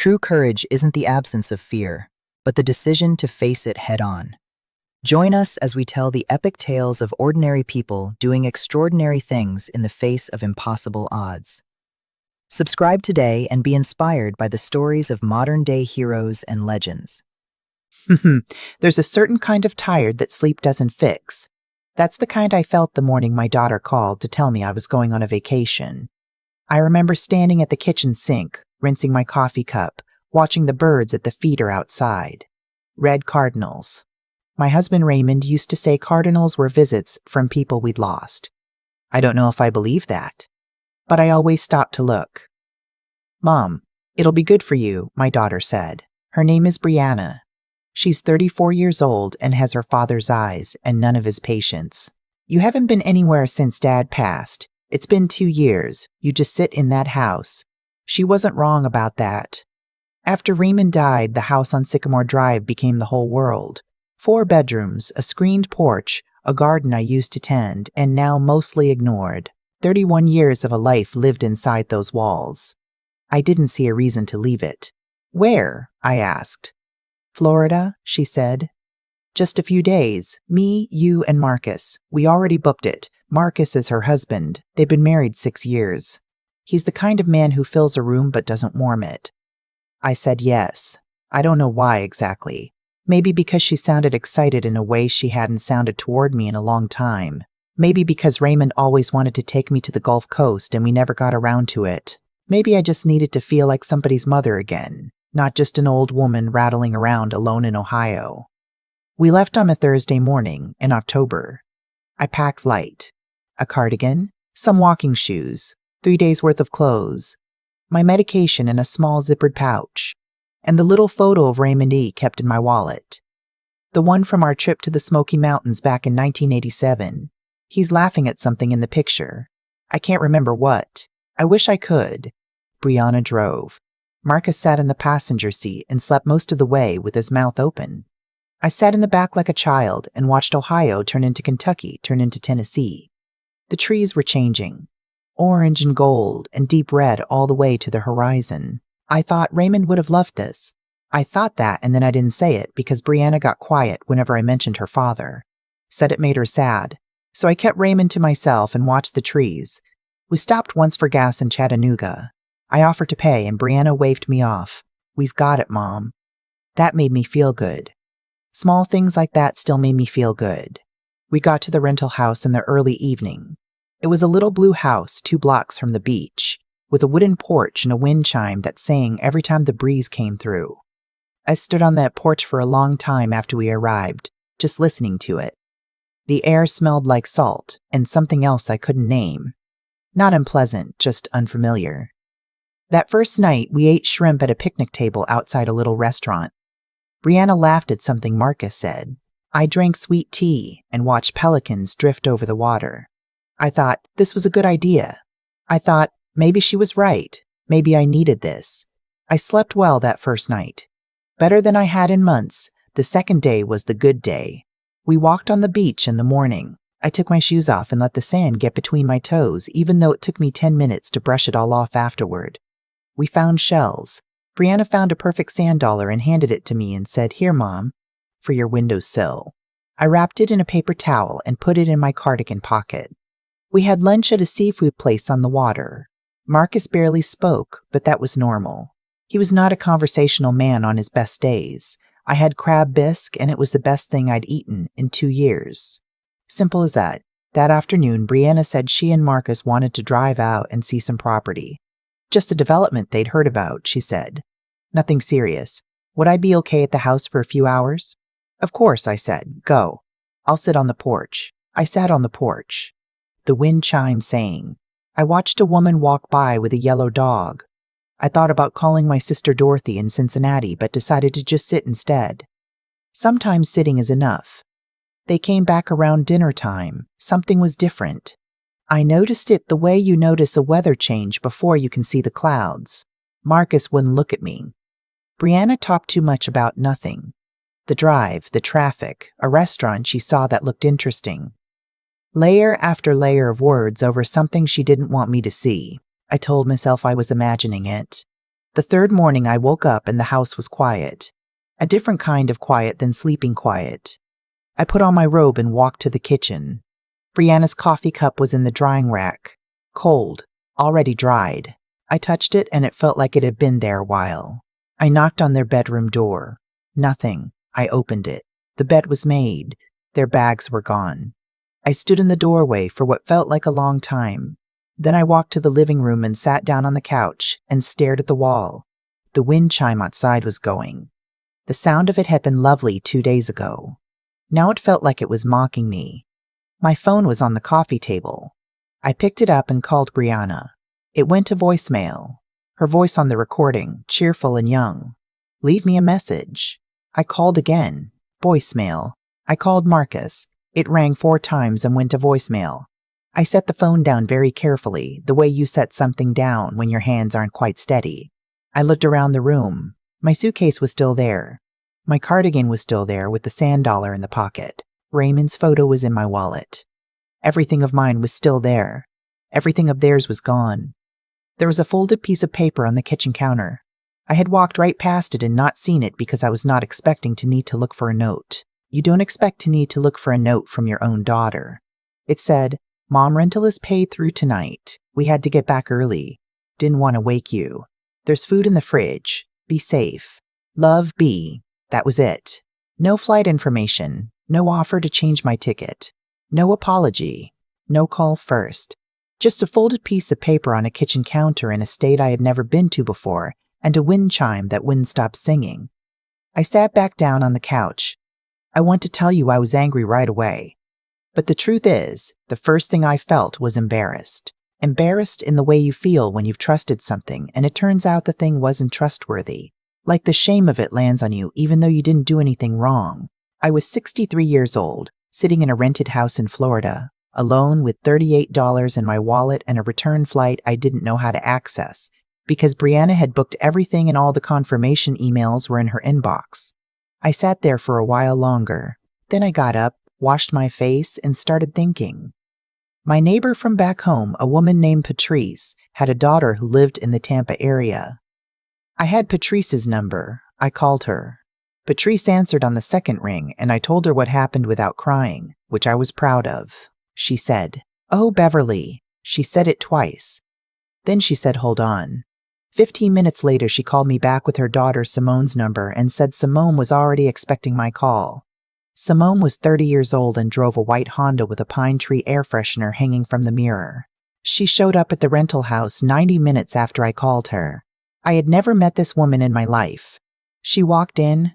True courage isn't the absence of fear, but the decision to face it head-on. Join us as we tell the epic tales of ordinary people doing extraordinary things in the face of impossible odds. Subscribe today and be inspired by the stories of modern-day heroes and legends. There's a certain kind of tired that sleep doesn't fix. That's the kind I felt the morning my daughter called to tell me I was going on a vacation. I remember standing at the kitchen sink, rinsing my coffee cup, watching the birds at the feeder outside. Red cardinals. My husband Raymond used to say cardinals were visits from people we'd lost. I don't know if I believe that, but I always stopped to look. "Mom, it'll be good for you," my daughter said. Her name is Brianna. She's 34 years old and has her father's eyes and none of his patience. "You haven't been anywhere since Dad passed. It's been 2 years. You just sit in that house." She wasn't wrong about that. After Raymond died, the house on Sycamore Drive became the whole world. 4 bedrooms, a screened porch, a garden I used to tend, and now mostly ignored. 31 years of a life lived inside those walls. I didn't see a reason to leave it. "Where?" I asked. "Florida," she said. "Just a few days. Me, you, and Marcus. We already booked it. Marcus is her husband. They've been married 6 years. He's the kind of man who fills a room but doesn't warm it." I said yes. I don't know why exactly. Maybe because she sounded excited in a way she hadn't sounded toward me in a long time. Maybe because Raymond always wanted to take me to the Gulf Coast and we never got around to it. Maybe I just needed to feel like somebody's mother again, not just an old woman rattling around alone in Ohio. We left on a Thursday morning in October. I packed light. A cardigan, some walking shoes, 3 days' worth of clothes, my medication in a small zippered pouch, and the little photo of Raymond E. kept in my wallet. The one from our trip to the Smoky Mountains back in 1987. He's laughing at something in the picture. I can't remember what. I wish I could. Brianna drove. Marcus sat in the passenger seat and slept most of the way with his mouth open. I sat in the back like a child and watched Ohio turn into Kentucky, turn into Tennessee. The trees were changing. Orange and gold and deep red all the way to the horizon. I thought Raymond would have loved this. I thought that, and then I didn't say it because Brianna got quiet whenever I mentioned her father. Said it made her sad. So I kept Raymond to myself and watched the trees. We stopped once for gas in Chattanooga. I offered to pay and Brianna waved me off. "We's got it, Mom." That made me feel good. Small things like that still made me feel good. We got to the rental house in the early evening. It was a little blue house 2 blocks from the beach, with a wooden porch and a wind chime that sang every time the breeze came through. I stood on that porch for a long time after we arrived, just listening to it. The air smelled like salt and something else I couldn't name. Not unpleasant, just unfamiliar. That first night, we ate shrimp at a picnic table outside a little restaurant. Brianna laughed at something Marcus said. I drank sweet tea and watched pelicans drift over the water. I thought this was a good idea. I thought maybe she was right. Maybe I needed this. I slept well that first night. Better than I had in months. The second day was the good day. We walked on the beach in the morning. I took my shoes off and let the sand get between my toes, even though it took me 10 minutes to brush it all off afterward. We found shells. Brianna found a perfect sand dollar and handed it to me and said, "Here, Mom, for your windowsill." I wrapped it in a paper towel and put it in my cardigan pocket. We had lunch at a seafood place on the water. Marcus barely spoke, but that was normal. He was not a conversational man on his best days. I had crab bisque, and it was the best thing I'd eaten in 2 years. Simple as that. That afternoon, Brianna said she and Marcus wanted to drive out and see some property. Just a development they'd heard about, she said. Nothing serious. Would I be okay at the house for a few hours? Of course, I said. Go. I'll sit on the porch. I sat on the porch. The wind chime sang. I watched a woman walk by with a yellow dog. I thought about calling my sister Dorothy in Cincinnati, but decided to just sit instead. Sometimes sitting is enough. They came back around dinner time. Something was different. I noticed it the way you notice a weather change before you can see the clouds. Marcus wouldn't look at me. Brianna talked too much about nothing. The drive, the traffic, a restaurant she saw that looked interesting. Layer after layer of words over something she didn't want me to see. I told myself I was imagining it. The third morning I woke up and the house was quiet. A different kind of quiet than sleeping quiet. I put on my robe and walked to the kitchen. Brianna's coffee cup was in the drying rack. Cold, already dried. I touched it and it felt like it had been there a while. I knocked on their bedroom door. Nothing. I opened it. The bed was made. Their bags were gone. I stood in the doorway for what felt like a long time. Then I walked to the living room and sat down on the couch and stared at the wall. The wind chime outside was going. The sound of it had been lovely 2 days ago. Now it felt like it was mocking me. My phone was on the coffee table. I picked it up and called Brianna. It went to voicemail. Her voice on the recording, cheerful and young. Leave me a message. I called again. Voicemail. I called Marcus. It rang 4 times and went to voicemail. I set the phone down very carefully, the way you set something down when your hands aren't quite steady. I looked around the room. My suitcase was still there. My cardigan was still there with the sand dollar in the pocket. Raymond's photo was in my wallet. Everything of mine was still there. Everything of theirs was gone. There was a folded piece of paper on the kitchen counter. I had walked right past it and not seen it because I was not expecting to need to look for a note. You don't expect to need to look for a note from your own daughter. It said, "Mom, rental is paid through tonight. We had to get back early. Didn't want to wake you. There's food in the fridge. Be safe. Love, B." That was it. No flight information. No offer to change my ticket. No apology. No call first. Just a folded piece of paper on a kitchen counter in a state I had never been to before, and a wind chime that wouldn't stop singing. I sat back down on the couch. I want to tell you I was angry right away. But the truth is, the first thing I felt was embarrassed. Embarrassed in the way you feel when you've trusted something and it turns out the thing wasn't trustworthy. Like the shame of it lands on you even though you didn't do anything wrong. I was 63 years old, sitting in a rented house in Florida, alone with $38 in my wallet and a return flight I didn't know how to access, because Brianna had booked everything and all the confirmation emails were in her inbox. I sat there for a while longer. Then I got up, washed my face, and started thinking. My neighbor from back home, a woman named Patrice, had a daughter who lived in the Tampa area. I had Patrice's number. I called her. Patrice answered on the second ring, and I told her what happened without crying, which I was proud of. She said, "Oh, Beverly." She said it twice. Then she said, "Hold on." 15 minutes later, she called me back with her daughter Simone's number and said Simone was already expecting my call. Simone was 30 years old and drove a white Honda with a pine tree air freshener hanging from the mirror. She showed up at the rental house 90 minutes after I called her. I had never met this woman in my life. She walked in,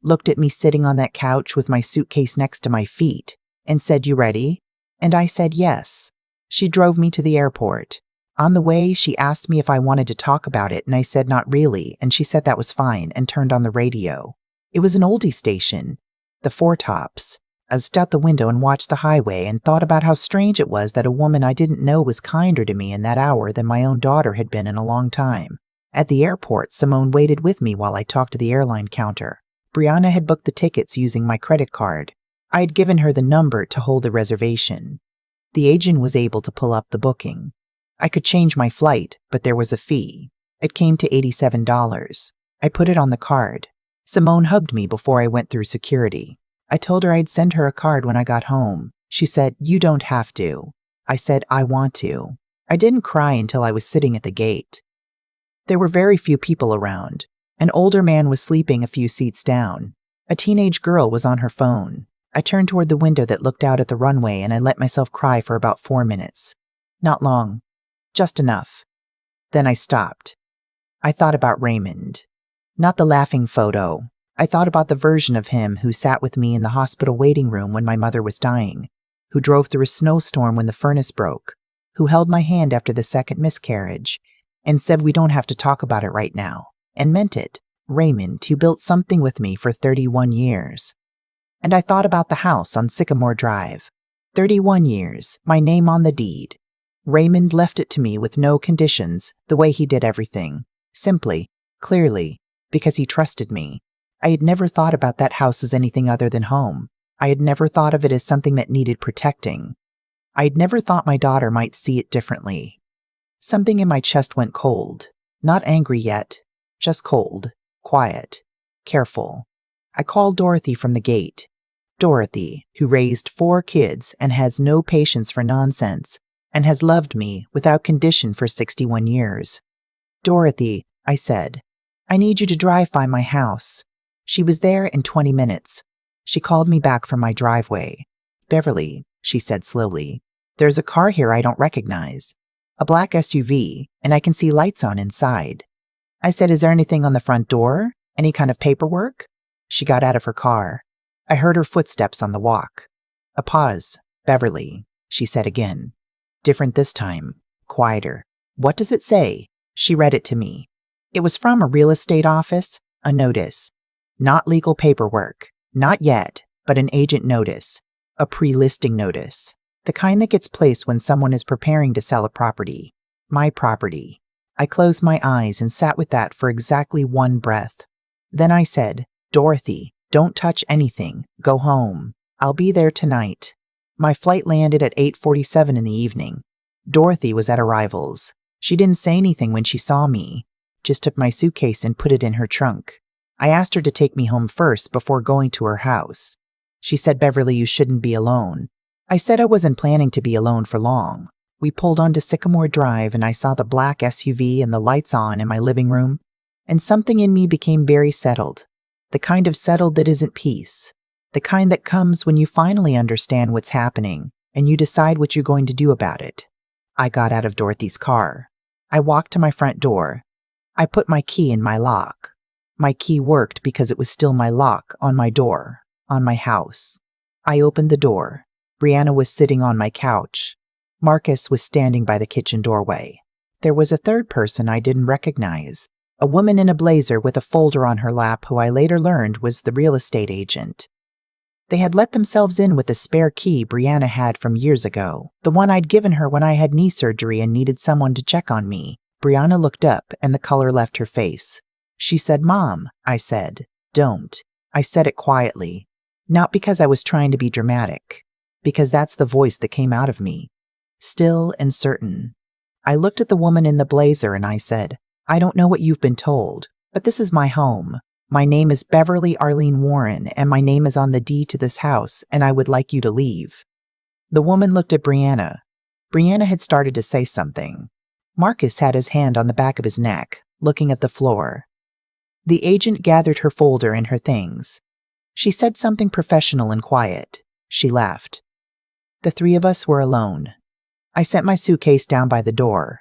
looked at me sitting on that couch with my suitcase next to my feet, and said, "You ready?" And I said yes. She drove me to the airport. On the way, she asked me if I wanted to talk about it, and I said not really, and she said that was fine and turned on the radio. It was an oldie station, the Four Tops. I stood out the window and watched the highway and thought about how strange it was that a woman I didn't know was kinder to me in that hour than my own daughter had been in a long time. At the airport, Simone waited with me while I talked to the airline counter. Brianna had booked the tickets using my credit card. I had given her the number to hold the reservation. The agent was able to pull up the booking. I could change my flight, but there was a fee. It came to $87. I put it on the card. Simone hugged me before I went through security. I told her I'd send her a card when I got home. She said, "You don't have to." I said, "I want to." I didn't cry until I was sitting at the gate. There were very few people around. An older man was sleeping a few seats down. A teenage girl was on her phone. I turned toward the window that looked out at the runway and I let myself cry for about 4 minutes. Not long. Just enough. Then I stopped. I thought about Raymond. Not the laughing photo. I thought about the version of him who sat with me in the hospital waiting room when my mother was dying, who drove through a snowstorm when the furnace broke, who held my hand after the second miscarriage, and said we don't have to talk about it right now, and meant it. Raymond, who built something with me for 31 years. And I thought about the house on Sycamore Drive. 31 years, my name on the deed. Raymond left it to me with no conditions, the way he did everything. Simply, clearly, because he trusted me. I had never thought about that house as anything other than home. I had never thought of it as something that needed protecting. I had never thought my daughter might see it differently. Something in my chest went cold. Not angry yet. just cold, quiet, careful. I called Dorothy from the gate. Dorothy, who raised 4 kids and has no patience for nonsense, and has loved me without condition for 61 years. Dorothy, I said, I need you to drive by my house. She was there in 20 minutes. She called me back from my driveway. Beverly, she said slowly, there's a car here I don't recognize. A black SUV, and I can see lights on inside. I said, is there anything on the front door? Any kind of paperwork? She got out of her car. I heard her footsteps on the walk. A pause. Beverly, she said again. Different this time. Quieter. What does it say? She read it to me. It was from a real estate office, a notice. Not legal paperwork. Not yet, but an agent notice. A pre-listing notice. The kind that gets placed when someone is preparing to sell a property. My property. I closed my eyes and sat with that for exactly 1 breath. Then I said, Dorothy, don't touch anything. Go home. I'll be there tonight. My flight landed at 8:47 in the evening. Dorothy was at arrivals. She didn't say anything when she saw me, just took my suitcase and put it in her trunk. I asked her to take me home first before going to her house. She said, Beverly, you shouldn't be alone. I said I wasn't planning to be alone for long. We pulled onto Sycamore Drive and I saw the black SUV and the lights on in my living room, and something in me became very settled. The kind of settled that isn't peace. The kind that comes when you finally understand what's happening and you decide what you're going to do about it. I got out of Dorothy's car. I walked to my front door. I put my key in my lock. My key worked because it was still my lock on my door, on my house. I opened the door. Brianna was sitting on my couch. Marcus was standing by the kitchen doorway. There was a third person I didn't recognize. A woman in a blazer with a folder on her lap who I later learned was the real estate agent. They had let themselves in with a spare key Brianna had from years ago, the one I'd given her when I had knee surgery and needed someone to check on me. Brianna looked up and the color left her face. She said, Mom, I said. Don't. I said it quietly. Not because I was trying to be dramatic, because that's the voice that came out of me. Still and certain. I looked at the woman in the blazer and I said, I don't know what you've been told, but this is my home. My name is Beverly Arlene Warren, and my name is on the deed to this house, and I would like you to leave. The woman looked at Brianna. Brianna had started to say something. Marcus had his hand on the back of his neck, looking at the floor. The agent gathered her folder and her things. She said something professional and quiet. She left. The 3 of us were alone. I set my suitcase down by the door.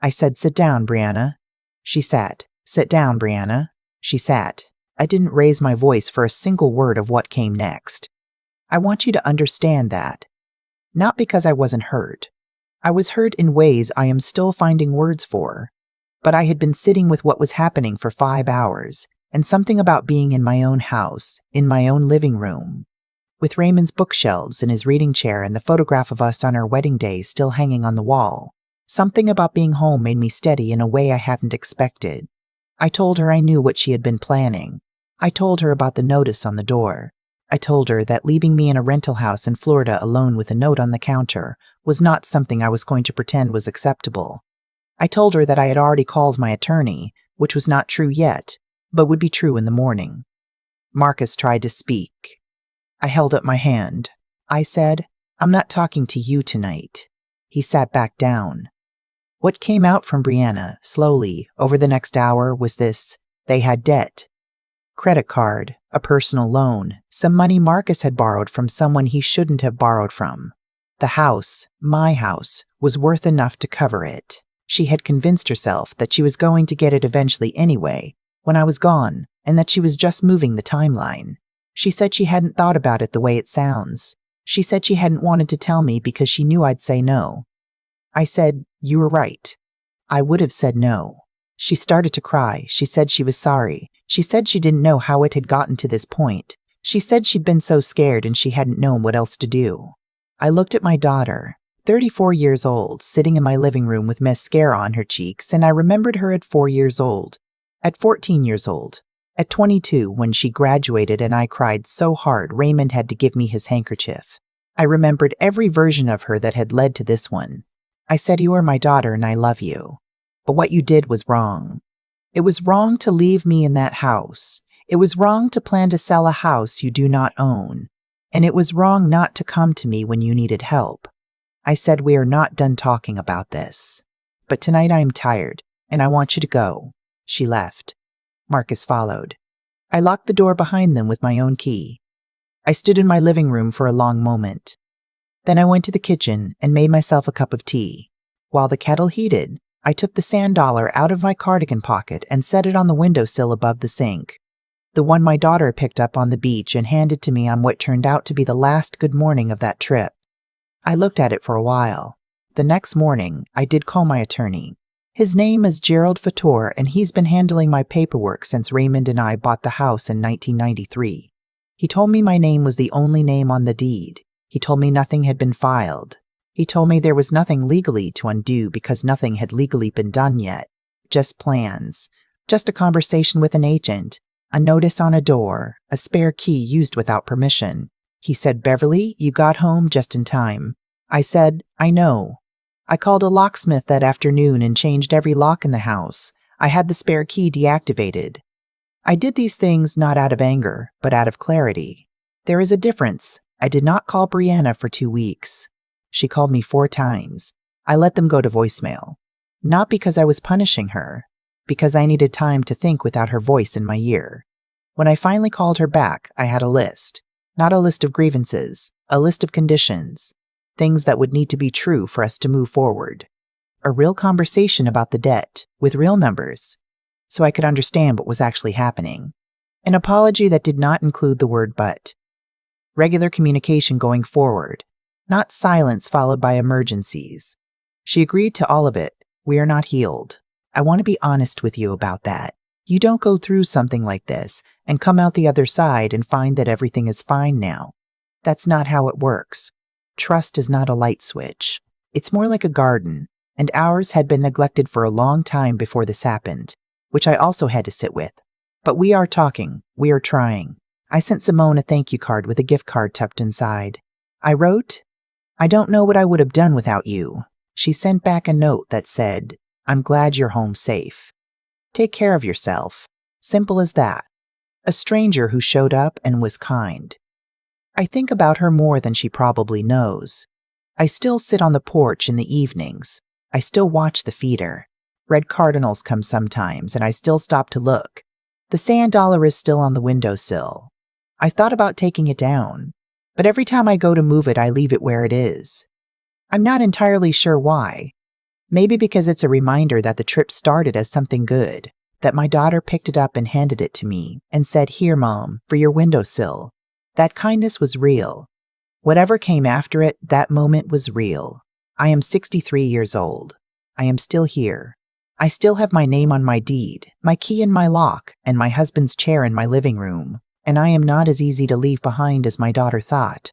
I said, Sit down, Brianna. She sat. Sit down, Brianna. She sat. I didn't raise my voice for a single word of what came next. I want you to understand that. Not because I wasn't hurt. I was hurt in ways I am still finding words for. But I had been sitting with what was happening for 5 hours, and something about being in my own house, in my own living room, with Raymond's bookshelves and his reading chair and the photograph of us on our wedding day still hanging on the wall. Something about being home made me steady in a way I hadn't expected. I told her I knew what she had been planning. I told her about the notice on the door. I told her that leaving me in a rental house in Florida alone with a note on the counter was not something I was going to pretend was acceptable. I told her that I had already called my attorney, which was not true yet, but would be true in the morning. Marcus tried to speak. I held up my hand. I said, I'm not talking to you tonight. He sat back down. What came out from Brianna, slowly, over the next hour was this: they had debt. Credit card, a personal loan, some money Marcus had borrowed from someone he shouldn't have borrowed from. The house, my house, was worth enough to cover it. She had convinced herself that she was going to get it eventually anyway, when I was gone, and that she was just moving the timeline. She said she hadn't thought about it the way it sounds. She said she hadn't wanted to tell me because she knew I'd say no. I said, you were right. I would have said no. She started to cry. She said she was sorry. She said she didn't know how it had gotten to this point. She said she'd been so scared and she hadn't known what else to do. I looked at my daughter, 34 years old, sitting in my living room with mascara on her cheeks, and I remembered her at 4 years old, at 14 years old, at 22 when she graduated and I cried so hard Raymond had to give me his handkerchief. I remembered every version of her that had led to this one. I said, you are my daughter and I love you. But what you did was wrong. It was wrong to leave me in that house. It was wrong to plan to sell a house you do not own. And it was wrong not to come to me when you needed help. I said, we are not done talking about this. But tonight I am tired, and I want you to go. She left. Marcus followed. I locked the door behind them with my own key. I stood in my living room for a long moment. Then I went to the kitchen and made myself a cup of tea. While the kettle heated, I took the sand dollar out of my cardigan pocket and set it on the windowsill above the sink. The one my daughter picked up on the beach and handed to me on what turned out to be the last good morning of that trip. I looked at it for a while. The next morning, I did call my attorney. His name is Gerald Fator, and he's been handling my paperwork since Raymond and I bought the house in 1993. He told me my name was the only name on the deed. He told me nothing had been filed. He told me there was nothing legally to undo because nothing had legally been done yet. Just plans. Just a conversation with an agent. A notice on a door. A spare key used without permission. He said, Beverly, you got home just in time. I said, I know. I called a locksmith that afternoon and changed every lock in the house. I had the spare key deactivated. I did these things not out of anger, but out of clarity. There is a difference. I did not call Brianna for 2 weeks. She called me 4 times. I let them go to voicemail. Not because I was punishing her, because I needed time to think without her voice in my ear. When I finally called her back, I had a list. Not a list of grievances, a list of conditions. Things that would need to be true for us to move forward. A real conversation about the debt, with real numbers, so I could understand what was actually happening. An apology that did not include the word but. Regular communication going forward, not silence followed by emergencies. She agreed to all of it. We are not healed. I want to be honest with you about that. You don't go through something like this and come out the other side and find that everything is fine now. That's not how it works. Trust is not a light switch. It's more like a garden, and ours had been neglected for a long time before this happened, which I also had to sit with. But we are talking. We are trying. I sent Simone a thank you card with a gift card tucked inside. I wrote, I don't know what I would have done without you. She sent back a note that said, I'm glad you're home safe. Take care of yourself. Simple as that. A stranger who showed up and was kind. I think about her more than she probably knows. I still sit on the porch in the evenings. I still watch the feeder. Red cardinals come sometimes, and I still stop to look. The sand dollar is still on the windowsill. I thought about taking it down, but every time I go to move it, I leave it where it is. I'm not entirely sure why. Maybe because it's a reminder that the trip started as something good, that my daughter picked it up and handed it to me and said, Here, Mom, for your windowsill. That kindness was real. Whatever came after it, that moment was real. I am 63 years old. I am still here. I still have my name on my deed, my key in my lock, and my husband's chair in my living room, and I am not as easy to leave behind as my daughter thought.